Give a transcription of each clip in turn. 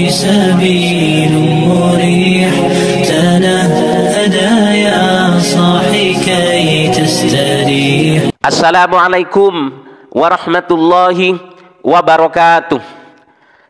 سبيل مريح تنهدى يا صاحي كي تستريح. Assalamualaikum warahmatullahi wabarakatuh.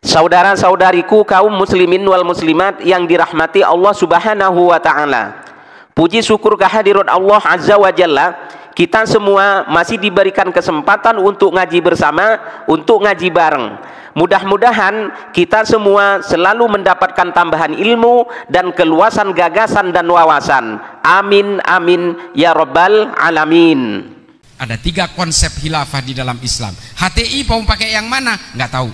Saudara-saudariku kaum muslimin wal muslimat yang dirahmati Allah Subhanahu wa taala. Puji syukur kehadirat Allah Azza wa Jalla, kita semua masih diberikan kesempatan untuk ngaji bersama, untuk ngaji bareng. Mudah-mudahan kita semua selalu mendapatkan tambahan ilmu dan keluasan gagasan dan wawasan. Amin amin ya rabbal alamin. Ada 3 konsep khilafah di dalam Islam. HTI mau pakai yang mana? Nggak tahu.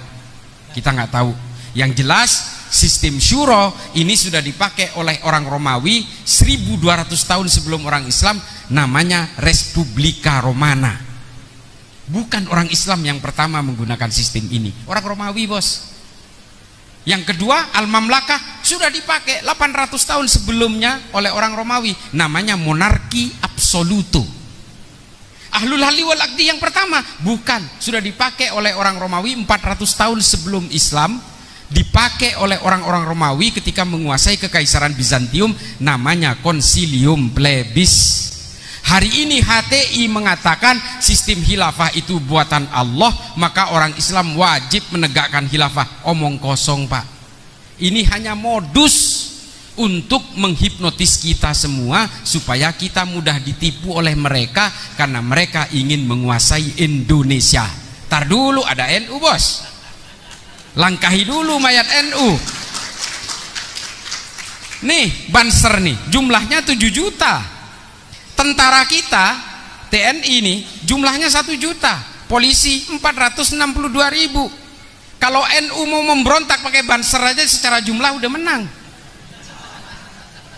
Kita nggak tahu. Yang jelas sistem syuro ini sudah dipakai oleh orang Romawi 1200 tahun sebelum orang Islam, namanya Respublika Romana. Bukan orang Islam yang pertama menggunakan sistem ini, orang Romawi, bos. Yang kedua, Al-Mamlakah sudah dipakai 800 tahun sebelumnya oleh orang Romawi, namanya monarki absoluto. Ahlul Halli wal Aqdi yang pertama bukan, sudah dipakai oleh orang Romawi 400 tahun sebelum Islam, dipakai oleh orang-orang Romawi ketika menguasai kekaisaran Bizantium, namanya Concilium Plebis. Hari ini HTI mengatakan sistem khilafah itu buatan Allah, maka orang Islam wajib menegakkan khilafah. Omong kosong, Pak. Ini hanya modus untuk menghipnotis kita semua supaya kita mudah ditipu oleh mereka karena mereka ingin menguasai Indonesia. Tar dulu, ada NU, bos. Langkahi dulu mayat NU. Nih Banser nih, jumlahnya 7 juta. Tentara kita TNI nih jumlahnya 1 juta, polisi 462.000. Kalau NU mau memberontak pakai Banser aja secara jumlah udah menang.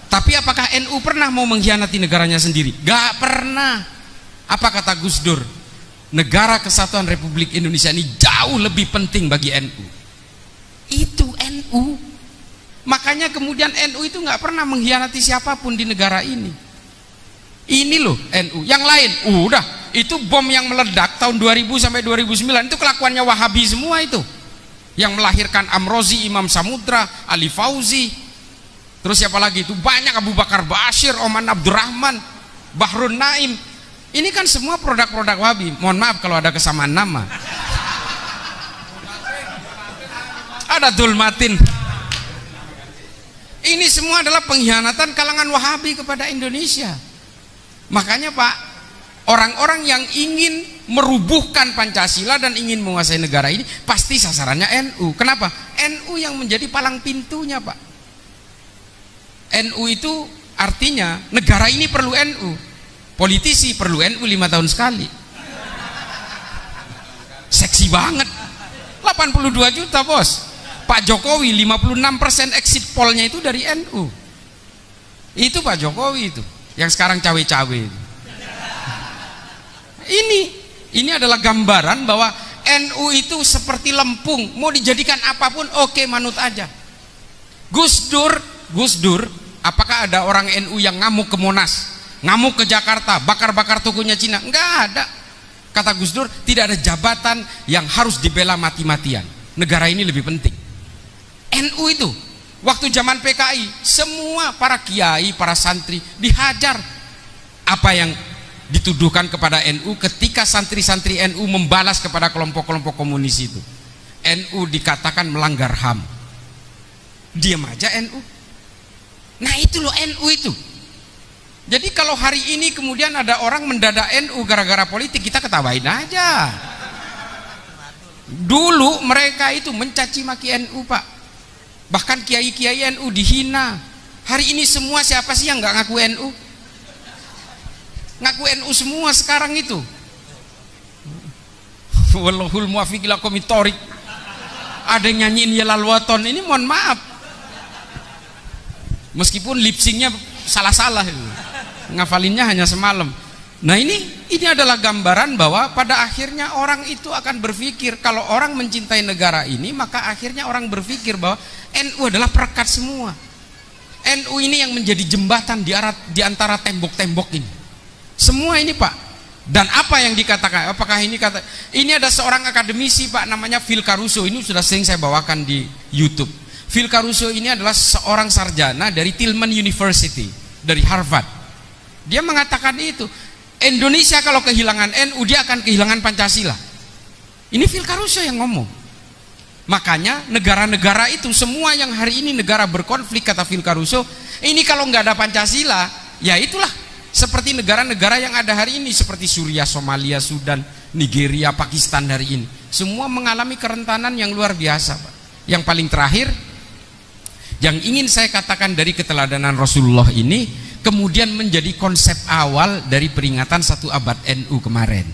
Tapi apakah NU pernah mau mengkhianati negaranya sendiri? Gak pernah. Apa kata Gus Dur? Negara Kesatuan Republik Indonesia ini jauh lebih penting bagi NU. Itu NU. Makanya kemudian NU itu gak pernah mengkhianati siapapun di negara ini. Ini loh NU. Yang lain udah, itu bom yang meledak tahun 2000 sampai 2009 itu kelakuannya Wahabi semua itu, yang melahirkan Amrozi, Imam Samudra, Ali Fauzi. Terus siapa lagi itu? Banyak, Abu Bakar Bashir, Oman Abdurrahman, Bahrun Naim. Ini kan semua produk-produk Wahabi. Mohon maaf kalau ada kesamaan nama. Ada Dulmatin. Ini semua adalah pengkhianatan kalangan Wahabi kepada Indonesia. Makanya Pak, orang-orang yang ingin merubuhkan Pancasila dan ingin menguasai negara ini pasti sasarannya NU. Kenapa? NU yang menjadi palang pintunya, Pak. NU itu artinya negara ini perlu NU. Politisi perlu NU 5 tahun sekali. Seksi banget. 82 juta, bos. Pak Jokowi 56% exit pollnya itu dari NU. Itu Pak Jokowi itu, yang sekarang cawe-cawe. Ini adalah gambaran bahwa NU itu seperti lempung, mau dijadikan apapun oke, manut aja. Gus Dur, apakah ada orang NU yang ngamuk ke Monas, ngamuk ke Jakarta, bakar-bakar tokonya Cina? Enggak ada. Kata Gus Dur, tidak ada jabatan yang harus dibela mati-matian. Negara ini lebih penting. NU itu waktu zaman PKI semua para kiai, para santri dihajar. Apa yang dituduhkan kepada NU ketika santri-santri NU membalas kepada kelompok-kelompok komunis itu? NU dikatakan melanggar HAM. Diam aja NU. Nah itu loh NU itu. Jadi kalau hari ini kemudian ada orang mendadak NU gara-gara politik, kita ketawain aja. Dulu mereka itu mencaci maki NU, Pak. Bahkan kiai-kiai NU dihina. Hari ini semua siapa sih yang nggak ngaku NU? Ngaku NU semua sekarang itu. Wallahul muwaffiq ila aqwamit thoriq. Ada yang nyanyiin Yalal Waton, ini mohon maaf. Meskipun lip-syncnya salah-salah, ngafalinnya hanya semalam. Nah ini adalah gambaran bahwa pada akhirnya orang itu akan berpikir, kalau orang mencintai negara ini, maka akhirnya orang berpikir bahwa NU adalah perekat semua. NU ini yang menjadi jembatan di antara tembok-tembok ini. Semua ini, Pak. Dan apa yang dikatakan? Apakah ini kata? Ini ada seorang akademisi, Pak, namanya Phil Caruso. Ini sudah sering saya bawakan di YouTube. Phil Caruso ini adalah seorang sarjana dari Tillman University, dari Harvard. Dia mengatakan itu, Indonesia kalau kehilangan NU, dia akan kehilangan Pancasila. Ini Phil Caruso yang ngomong. Makanya negara-negara itu semua yang hari ini negara berkonflik, kata Phil Caruso, ini kalau nggak ada Pancasila, ya itulah seperti negara-negara yang ada hari ini, seperti Suriah, Somalia, Sudan, Nigeria, Pakistan hari ini. Semua mengalami kerentanan yang luar biasa, Pak. Yang paling terakhir, yang ingin saya katakan dari keteladanan Rasulullah ini, kemudian menjadi konsep awal dari peringatan 1 abad NU kemarin.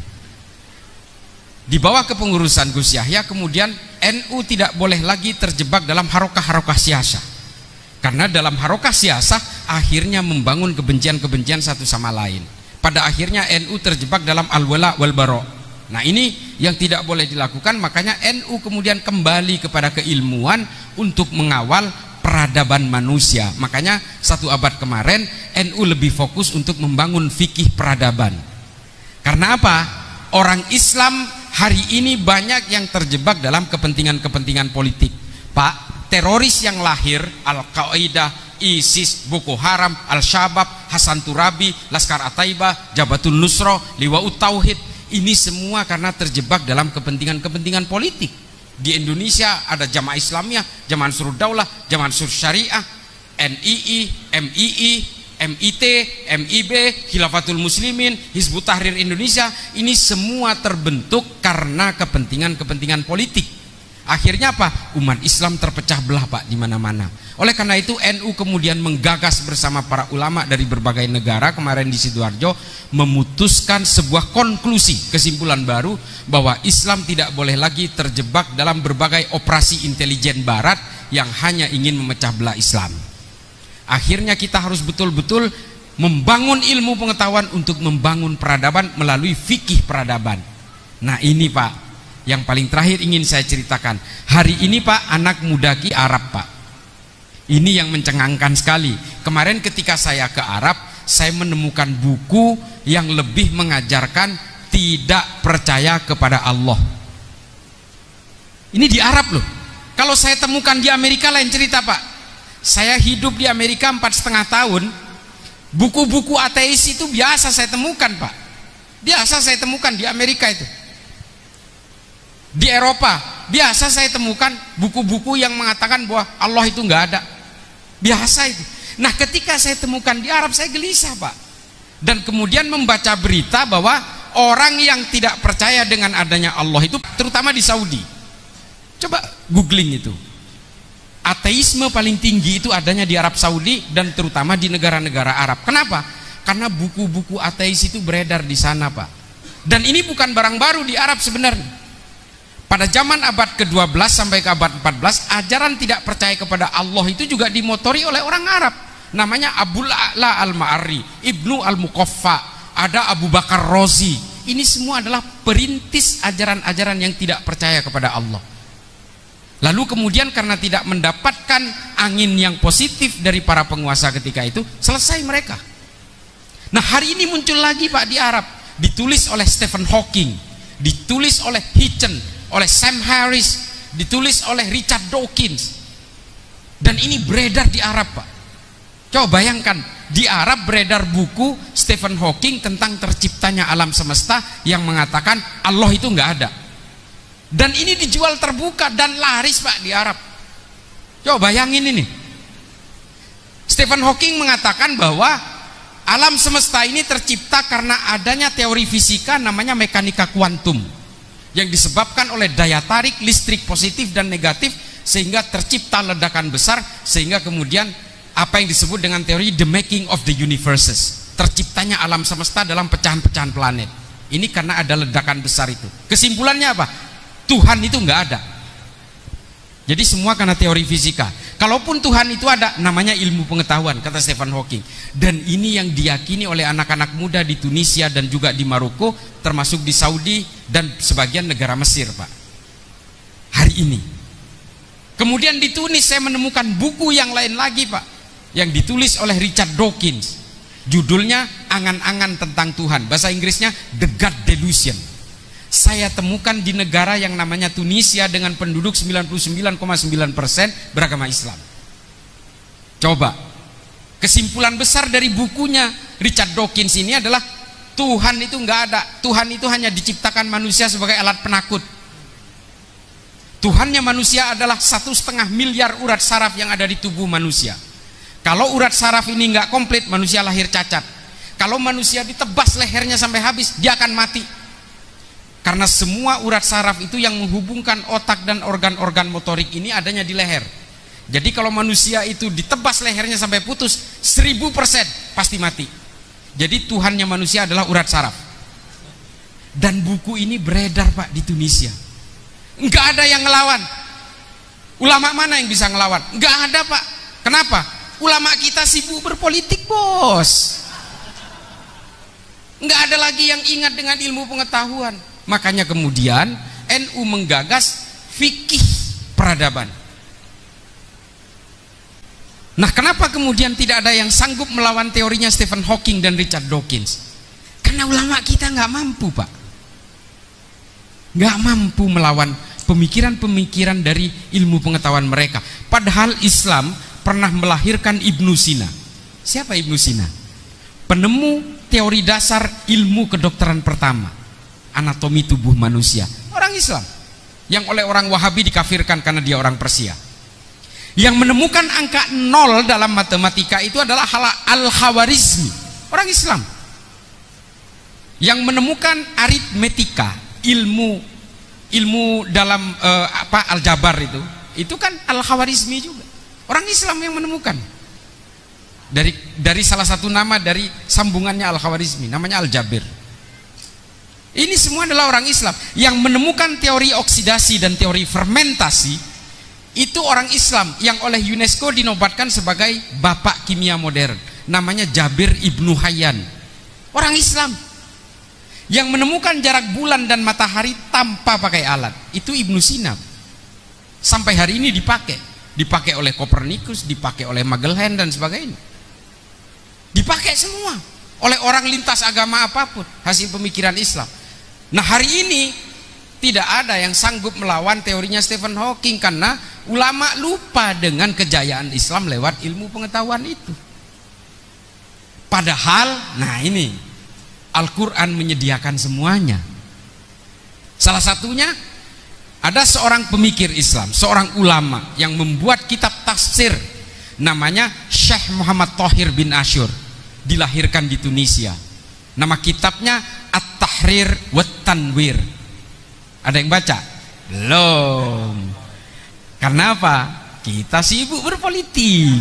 Di bawah kepengurusan Gus Yahya, kemudian NU tidak boleh lagi terjebak dalam harokah-harokah siasa. Karena dalam harokah siasa akhirnya membangun kebencian-kebencian satu sama lain. Pada akhirnya NU terjebak dalam al-wala wal bara. Nah, ini yang tidak boleh dilakukan, makanya NU kemudian kembali kepada keilmuan untuk mengawal peradaban manusia. Makanya 1 abad kemarin NU lebih fokus untuk membangun fikih peradaban. Karena apa? Orang Islam hari ini banyak yang terjebak dalam kepentingan-kepentingan politik. Pak, teroris yang lahir, Al-Qaeda, ISIS, Boko Haram, Al-Shabaab, Hasan Turabi, Laskar At-Taibah, Jabatul Nusra, Liwa'ut Tauhid, ini semua karena terjebak dalam kepentingan-kepentingan politik. Di Indonesia ada Jamaah Islamiyah, Jamaah Ansarud Daulah, Jamaah Ansur Syariah, NII, MII, MIT, MIB, Khilafatul Muslimin, Hizbut Tahrir Indonesia. Ini semua terbentuk karena kepentingan-kepentingan politik. Akhirnya apa? Umat Islam terpecah belah, Pak, di mana-mana. Oleh karena itu NU kemudian menggagas bersama para ulama dari berbagai negara kemarin di Sidoarjo, memutuskan sebuah konklusi, kesimpulan baru, bahwa Islam tidak boleh lagi terjebak dalam berbagai operasi intelijen barat yang hanya ingin memecah belah Islam. Akhirnya kita harus betul-betul membangun ilmu pengetahuan untuk membangun peradaban melalui fikih peradaban. Nah, ini Pak, yang paling terakhir ingin saya ceritakan. Hari ini Pak, anak muda Ki Arab, Pak, ini yang mencengangkan sekali. Kemarin ketika saya ke Arab, saya menemukan buku yang lebih mengajarkan tidak percaya kepada Allah. Ini di Arab loh. Kalau saya temukan di Amerika lain cerita, Pak. Saya hidup di Amerika 4,5 tahun. Buku-buku ateis itu biasa saya temukan, Pak. Biasa saya temukan di Amerika itu. Di Eropa biasa saya temukan buku-buku yang mengatakan bahwa Allah itu nggak ada. Biasa itu. Nah, ketika saya temukan di Arab, saya gelisah, Pak. Dan kemudian membaca berita bahwa orang yang tidak percaya dengan adanya Allah itu terutama di Saudi. Coba googling itu. Ateisme paling tinggi itu adanya di Arab Saudi dan terutama di negara-negara Arab. Kenapa? Karena buku-buku ateis itu beredar di sana, Pak. Dan ini bukan barang baru di Arab sebenarnya. Pada zaman abad ke-12 sampai ke abad 14, ajaran tidak percaya kepada Allah itu juga dimotori oleh orang Arab. Namanya Abul A'la Al-Ma'ari, Ibnu Al-Muqaffa, ada Abu Bakar Razi. Ini semua adalah perintis ajaran-ajaran yang tidak percaya kepada Allah. Lalu kemudian karena tidak mendapatkan angin yang positif dari para penguasa ketika itu, selesai mereka. Nah, hari ini muncul lagi, Pak, di Arab. Ditulis oleh Stephen Hawking, ditulis oleh Hitchens, oleh Sam Harris, ditulis oleh Richard Dawkins, dan ini beredar di Arab, Pak. Coba bayangkan, di Arab beredar buku Stephen Hawking tentang terciptanya alam semesta yang mengatakan Allah itu nggak ada, dan ini dijual terbuka dan laris, Pak, di Arab. Coba bayangin ini. Stephen Hawking mengatakan bahwa alam semesta ini tercipta karena adanya teori fisika namanya mekanika kuantum, yang disebabkan oleh daya tarik listrik positif dan negatif sehingga tercipta ledakan besar, sehingga kemudian apa yang disebut dengan teori the making of the universes, terciptanya alam semesta dalam pecahan-pecahan planet. Ini karena ada ledakan besar itu. Kesimpulannya apa? Tuhan itu nggak ada. Jadi semua karena teori fisika. Kalaupun Tuhan itu ada, namanya ilmu pengetahuan, kata Stephen Hawking. Dan ini yang diyakini oleh anak-anak muda di Tunisia dan juga di Maroko, termasuk di Saudi dan sebagian negara Mesir, Pak. Hari ini. Kemudian di Tunis saya menemukan buku yang lain lagi, Pak, yang ditulis oleh Richard Dawkins. Judulnya Angan-angan tentang Tuhan. Bahasa Inggrisnya The God Delusion. Saya temukan di negara yang namanya Tunisia dengan penduduk 99,9% beragama Islam. Coba, kesimpulan besar dari bukunya Richard Dawkins ini adalah Tuhan itu nggak ada. Tuhan itu hanya diciptakan manusia sebagai alat penakut. Tuhannya manusia adalah 1,5 miliar urat saraf yang ada di tubuh manusia. Kalau urat saraf ini nggak komplit, manusia lahir cacat. Kalau manusia ditebas lehernya sampai habis, dia akan mati. Karena semua urat saraf itu yang menghubungkan otak dan organ-organ motorik ini adanya di leher. Jadi kalau manusia itu ditebas lehernya sampai putus, 1000% pasti mati. Jadi Tuhannya manusia adalah urat saraf. Dan buku ini beredar Pak di Tunisia. Enggak ada yang ngelawan. Ulama mana yang bisa ngelawan? Enggak ada Pak. Kenapa? Ulama kita sibuk berpolitik bos. Enggak ada lagi yang ingat dengan ilmu pengetahuan. Makanya kemudian NU menggagas fikih peradaban. Nah, kenapa kemudian tidak ada yang sanggup melawan teorinya Stephen Hawking dan Richard Dawkins? Karena ulama kita nggak mampu Pak. Nggak mampu melawan pemikiran-pemikiran dari ilmu pengetahuan mereka. Padahal Islam pernah melahirkan Ibnu Sina. Siapa Ibnu Sina? Penemu teori dasar ilmu kedokteran pertama, anatomi tubuh manusia. Orang Islam yang oleh orang Wahabi dikafirkan karena dia orang Persia. Yang menemukan angka 0 dalam matematika itu adalah Al-Khawarizmi, orang Islam. Yang menemukan aritmetika, ilmu dalam aljabar itu kan Al-Khawarizmi juga, orang Islam yang menemukan. Dari salah satu nama dari sambungannya Al-Khawarizmi, namanya Al-Jabir. Ini semua adalah orang Islam yang menemukan teori oksidasi dan teori fermentasi. Itu orang Islam yang oleh UNESCO dinobatkan sebagai bapak kimia modern, namanya Jabir Ibnu Hayyan, orang Islam yang menemukan jarak bulan dan matahari tanpa pakai alat. Itu Ibnu Sina. Sampai hari ini dipakai oleh Kopernikus, dipakai oleh Magellan dan sebagainya. Dipakai semua oleh orang lintas agama apapun, hasil pemikiran Islam. Nah, hari ini tidak ada yang sanggup melawan teorinya Stephen Hawking karena ulama lupa dengan kejayaan Islam lewat ilmu pengetahuan itu. Padahal, nah ini Al-Quran menyediakan semuanya. Salah satunya ada seorang pemikir Islam, seorang ulama yang membuat kitab tafsir, namanya Syekh Muhammad Thohir bin Ashur, dilahirkan di Tunisia. Nama kitabnya At-Tahrir wa Tanwir. Ada yang baca? Belum. Karena apa? Kita sibuk berpolitik.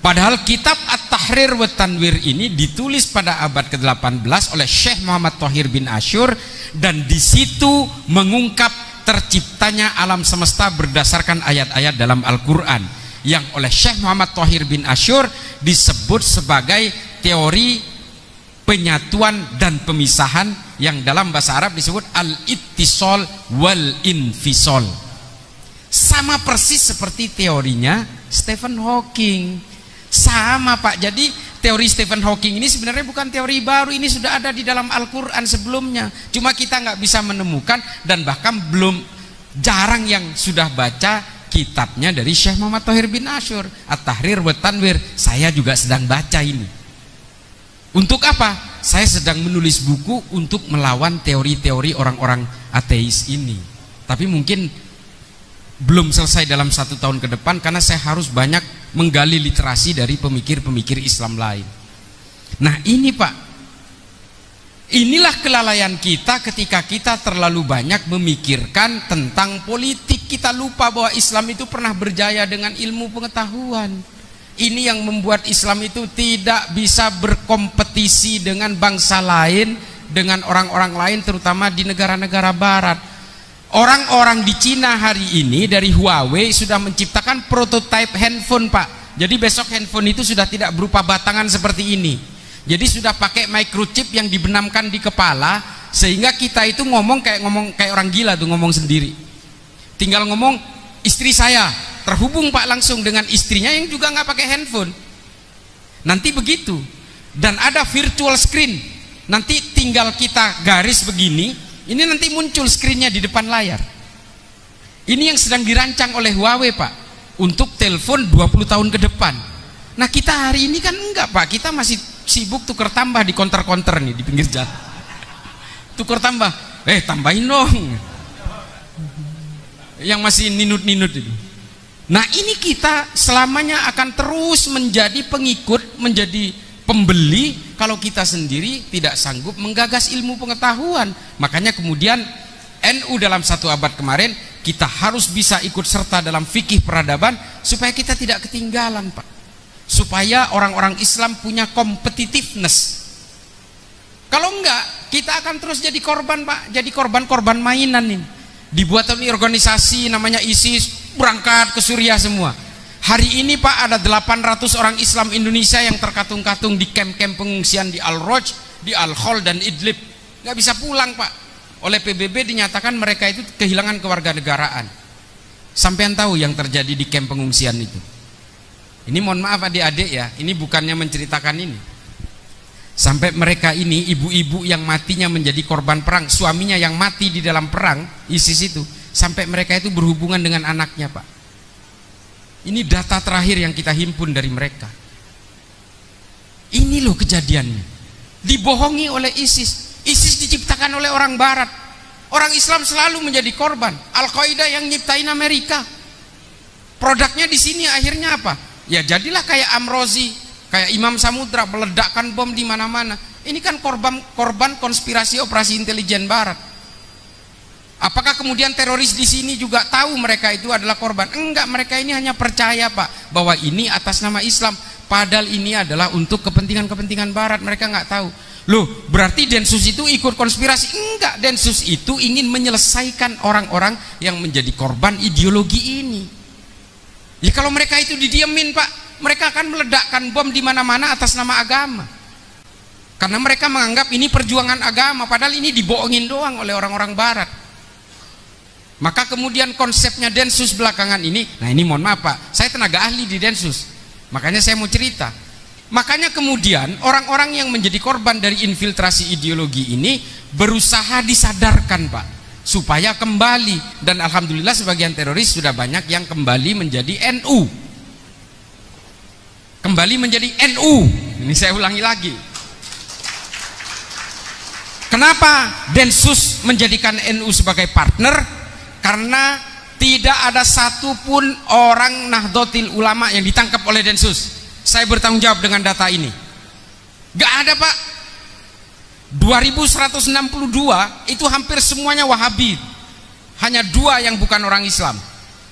Padahal kitab At-Tahrir wa Tanwir ini ditulis pada abad ke-18 oleh Syekh Muhammad Thohir bin Ashur, dan di situ mengungkap terciptanya alam semesta berdasarkan ayat-ayat dalam Al-Qur'an yang oleh Syekh Muhammad Thohir bin Ashur disebut sebagai teori penyatuan dan pemisahan, yang dalam bahasa Arab disebut al-ittisal wal infisal. Sama persis seperti teorinya Stephen Hawking. Sama Pak. Jadi teori Stephen Hawking ini sebenarnya bukan teori baru, ini sudah ada di dalam Al-Quran sebelumnya. Cuma kita nggak bisa menemukan, dan bahkan belum, jarang yang sudah baca kitabnya dari Syekh Muhammad Thohir bin Ashur, At-Tahrir wa Tanwir. Saya juga sedang baca ini. Untuk apa? Saya sedang menulis buku untuk melawan teori-teori orang-orang ateis ini. Tapi mungkin belum selesai dalam 1 tahun ke depan, karena saya harus banyak menggali literasi dari pemikir-pemikir Islam lain. Nah ini Pak, inilah kelalaian kita ketika kita terlalu banyak memikirkan tentang politik. Kita lupa bahwa Islam itu pernah berjaya dengan ilmu pengetahuan. Ini yang membuat Islam itu tidak bisa berkompetisi dengan bangsa lain, dengan orang-orang lain, terutama di negara-negara barat. Orang-orang di Cina hari ini dari Huawei sudah menciptakan prototipe handphone Pak. Jadi besok handphone itu sudah tidak berupa batangan seperti ini. Jadi sudah pakai microchip yang dibenamkan di kepala, sehingga kita itu ngomong kayak orang gila tuh, ngomong sendiri. Tinggal ngomong istri saya, terhubung Pak langsung dengan istrinya yang juga nggak pakai handphone. Nanti begitu. Dan ada virtual screen. Nanti tinggal kita garis begini, ini nanti muncul screennya di depan layar. Ini yang sedang dirancang oleh Huawei, Pak, untuk telepon 20 tahun ke depan. Nah, kita hari ini kan enggak, Pak, kita masih sibuk tuker tambah di counter-counter nih di pinggir jalan. Tuker tambah, tambahin dong. Yang masih ninut-ninut itu. Nah, ini kita selamanya akan terus menjadi pengikut, menjadi pembeli kalau kita sendiri tidak sanggup menggagas ilmu pengetahuan. Makanya kemudian NU dalam 1 abad kemarin kita harus bisa ikut serta dalam fikih peradaban supaya kita tidak ketinggalan, Pak. Supaya orang-orang Islam punya competitiveness. Kalau enggak, kita akan terus jadi korban, Pak. Jadi korban-korban mainan ini. Dibuat organisasi namanya ISIS, berangkat ke Suriah semua. Hari ini, Pak, ada 800 orang Islam Indonesia yang terkatung-katung di kamp-kamp pengungsian di Al-Roj, di Al-Khol dan Idlib. Nggak bisa pulang, Pak. Oleh PBB dinyatakan mereka itu kehilangan kewarganegaraan. Sampean tahu yang terjadi di kamp pengungsian itu? Ini mohon maaf adik-adik ya, ini bukannya menceritakan ini. Sampai mereka ini, ibu-ibu yang matinya menjadi korban perang, suaminya yang mati di dalam perang ISIS itu, sampai mereka itu berhubungan dengan anaknya, Pak. Ini data terakhir yang kita himpun dari mereka. Ini loh kejadiannya. Dibohongi oleh ISIS. ISIS diciptakan oleh orang barat. Orang Islam selalu menjadi korban. Al-Qaeda yang nyiptain Amerika. Produknya di sini akhirnya apa? Ya jadilah kayak Amrozi, kayak Imam Samudra, meledakkan bom di mana-mana. Ini kan korban konspirasi operasi intelijen barat. Apakah kemudian teroris di sini juga tahu mereka itu adalah korban? Enggak, mereka ini hanya percaya, Pak, bahwa ini atas nama Islam. Padahal ini adalah untuk kepentingan-kepentingan barat. Mereka nggak tahu. Loh, berarti Densus itu ikut konspirasi? Enggak, Densus itu ingin menyelesaikan orang-orang yang menjadi korban ideologi ini. Ya kalau mereka itu didiemin, Pak, mereka akan meledakkan bom di mana-mana atas nama agama. Karena mereka menganggap ini perjuangan agama, padahal ini dibohongin doang oleh orang-orang barat. Maka kemudian konsepnya Densus belakangan ini, nah ini mohon maaf, Pak, saya tenaga ahli di Densus, makanya saya mau cerita. Makanya kemudian orang-orang yang menjadi korban dari infiltrasi ideologi ini berusaha disadarkan, Pak, supaya kembali. Dan alhamdulillah sebagian teroris sudah banyak yang kembali menjadi NU. Kembali menjadi NU. Ini saya ulangi lagi. Kenapa Densus menjadikan NU sebagai partner? Karena tidak ada satupun orang Nahdlatul Ulama yang ditangkap oleh Densus. Saya bertanggung jawab dengan data ini. Gak ada, Pak. 2162 itu hampir semuanya Wahabi. Hanya 2 yang bukan orang Islam,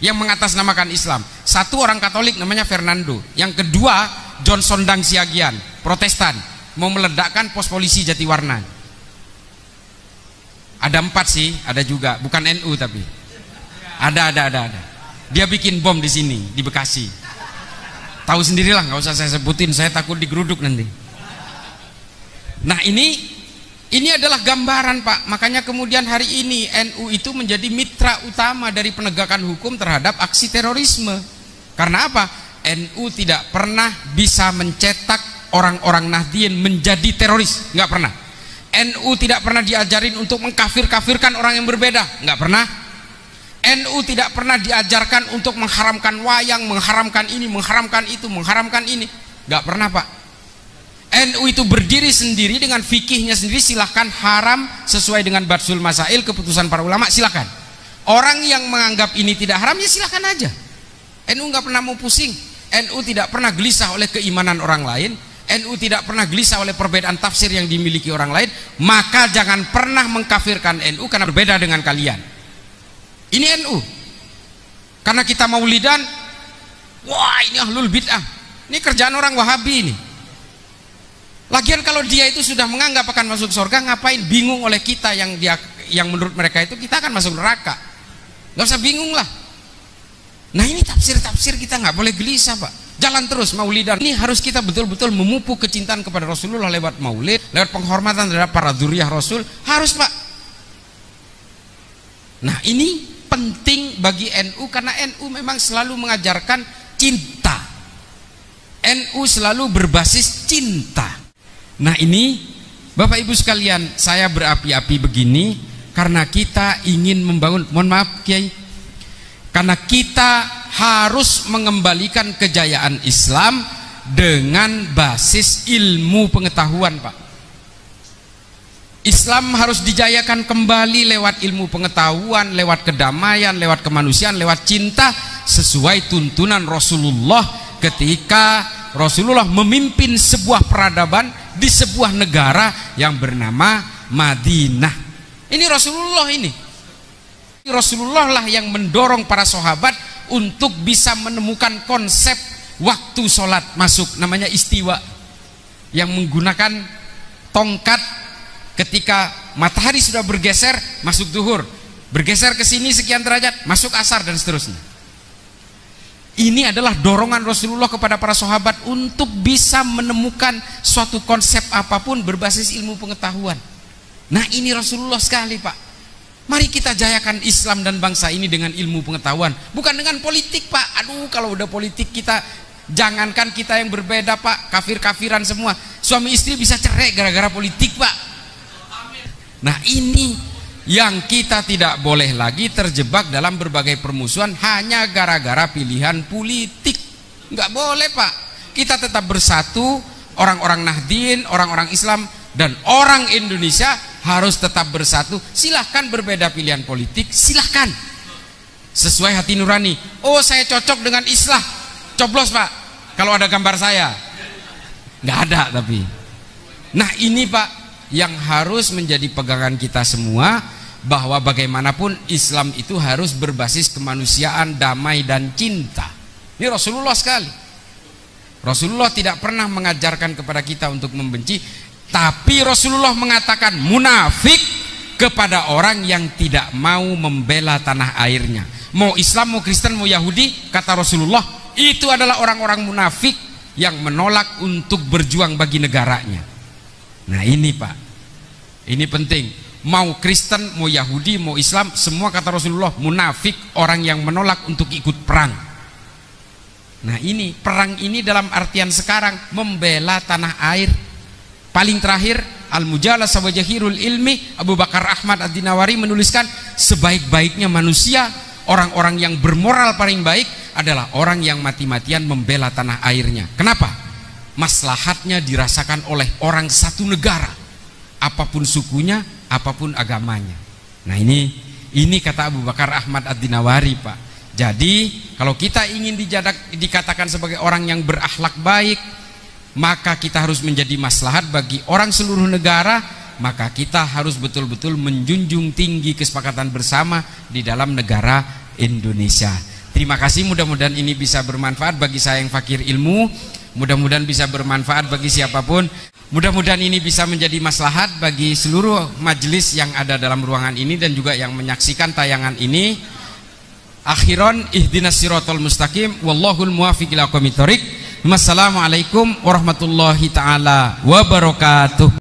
yang mengatasnamakan Islam. 1 orang Katolik namanya Fernando. Yang kedua John Sondang Siagian, Protestan, mau meledakkan pos polisi Jatiwarna. Ada 4 sih, ada juga, bukan NU tapi. Ada. Dia bikin bom di sini, di Bekasi. Tahu sendirilah, nggak usah saya sebutin, saya takut digeruduk nanti. Nah ini adalah gambaran, Pak. Makanya kemudian hari ini NU itu menjadi mitra utama dari penegakan hukum terhadap aksi terorisme. Karena apa? NU tidak pernah bisa mencetak orang-orang Nahdien menjadi teroris, nggak pernah. NU tidak pernah diajarin untuk mengkafir-kafirkan orang yang berbeda, nggak pernah. NU tidak pernah diajarkan untuk mengharamkan wayang, mengharamkan ini, mengharamkan itu, mengharamkan ini, nggak pernah, Pak. NU itu berdiri sendiri dengan fikihnya sendiri. Silahkan haram sesuai dengan Batsul Masail, keputusan para ulama, silahkan. Orang yang menganggap ini tidak haram ya silahkan aja. NU nggak pernah mau pusing. NU tidak pernah gelisah oleh keimanan orang lain. NU tidak pernah gelisah oleh perbedaan tafsir yang dimiliki orang lain. Maka jangan pernah mengkafirkan NU karena berbeda dengan kalian. Ini NU. Karena kita maulidan, wah ini ahlul bid'ah. Ini kerjaan orang Wahabi ini. Lagian kalau dia itu sudah menganggap akan masuk surga, ngapain bingung oleh kita yang menurut mereka itu kita akan masuk neraka? Gak usah bingung lah. Nah ini tafsir-tafsir kita nggak boleh gelisah, Pak. Jalan terus maulidan. Ini harus kita betul-betul memupuk kecintaan kepada Rasulullah lewat maulid, lewat penghormatan terhadap para dzurriyyah Rasul. Harus, Pak. Nah ini penting bagi NU karena NU memang selalu mengajarkan cinta. NU selalu berbasis cinta. Nah ini Bapak Ibu sekalian, saya berapi-api begini karena kita ingin membangun, mohon maaf Kiai, karena kita harus mengembalikan kejayaan Islam dengan basis ilmu pengetahuan, Pak. Islam harus dijayakan kembali lewat ilmu pengetahuan, lewat kedamaian, lewat kemanusiaan, lewat cinta, sesuai tuntunan Rasulullah ketika Rasulullah memimpin sebuah peradaban di sebuah negara yang bernama Madinah. Ini Rasulullah ini. Rasulullah lah yang mendorong para sahabat untuk bisa menemukan konsep waktu sholat masuk, namanya istiwa, yang menggunakan tongkat ketika matahari sudah bergeser masuk zuhur, bergeser ke sini sekian derajat masuk asar, dan seterusnya. Ini adalah dorongan Rasulullah kepada para sahabat untuk bisa menemukan suatu konsep apapun berbasis ilmu pengetahuan. Nah, ini Rasulullah sekali, Pak. Mari kita jayakan Islam dan bangsa ini dengan ilmu pengetahuan, bukan dengan politik, Pak. Aduh, kalau udah politik kita, jangankan kita yang berbeda, Pak, kafir-kafiran semua, suami istri bisa cerai gara-gara politik, Pak. Nah, ini yang kita tidak boleh lagi terjebak dalam berbagai permusuhan hanya gara-gara pilihan politik. Nggak boleh, Pak. Kita tetap bersatu, orang-orang Nahdien, orang-orang Islam, dan orang Indonesia harus tetap bersatu. Silahkan berbeda pilihan politik, silahkan, sesuai hati nurani. Oh, saya cocok dengan Islam, coblos, Pak, kalau ada gambar saya. Nggak ada, tapi nah ini, Pak, yang harus menjadi pegangan kita semua, bahwa bagaimanapun Islam itu harus berbasis kemanusiaan, damai dan cinta. Ini Rasulullah sekali. Rasulullah tidak pernah mengajarkan kepada kita untuk membenci, tapi Rasulullah mengatakan munafik kepada orang yang tidak mau membela tanah airnya. Mau Islam, mau Kristen, mau Yahudi, kata Rasulullah, itu adalah orang-orang munafik yang menolak untuk berjuang bagi negaranya. Nah, ini, Pak, ini penting. Mau Kristen, mau Yahudi, mau Islam, semua kata Rasulullah munafik, orang yang menolak untuk ikut perang. Nah, ini perang ini dalam artian sekarang membela tanah air. Paling terakhir, Al-Mujalasah wa Jahirul Ilmi, Abu Bakar Ahmad Ad-Dinawari menuliskan, sebaik-baiknya manusia, orang-orang yang bermoral paling baik adalah orang yang mati-matian membela tanah airnya. Kenapa? Maslahatnya dirasakan oleh orang satu negara, apapun sukunya, apapun agamanya. Nah, ini kata Abu Bakar Ahmad Ad-Dinawari, Pak. Jadi kalau kita ingin dikatakan sebagai orang yang berakhlak baik, maka kita harus menjadi maslahat bagi orang seluruh negara. Maka kita harus betul-betul menjunjung tinggi kesepakatan bersama di dalam negara Indonesia. Terima kasih, mudah-mudahan ini bisa bermanfaat bagi saya yang fakir ilmu, mudah-mudahan bisa bermanfaat bagi siapapun. Mudah-mudahan ini bisa menjadi maslahat bagi seluruh majelis yang ada dalam ruangan ini dan juga yang menyaksikan tayangan ini. Akhiran, ihdinas siratal mustaqim, wallahul muwaffiq ila aqwamit thoriq. Wassalamualaikum warahmatullahi taala wabarakatuh.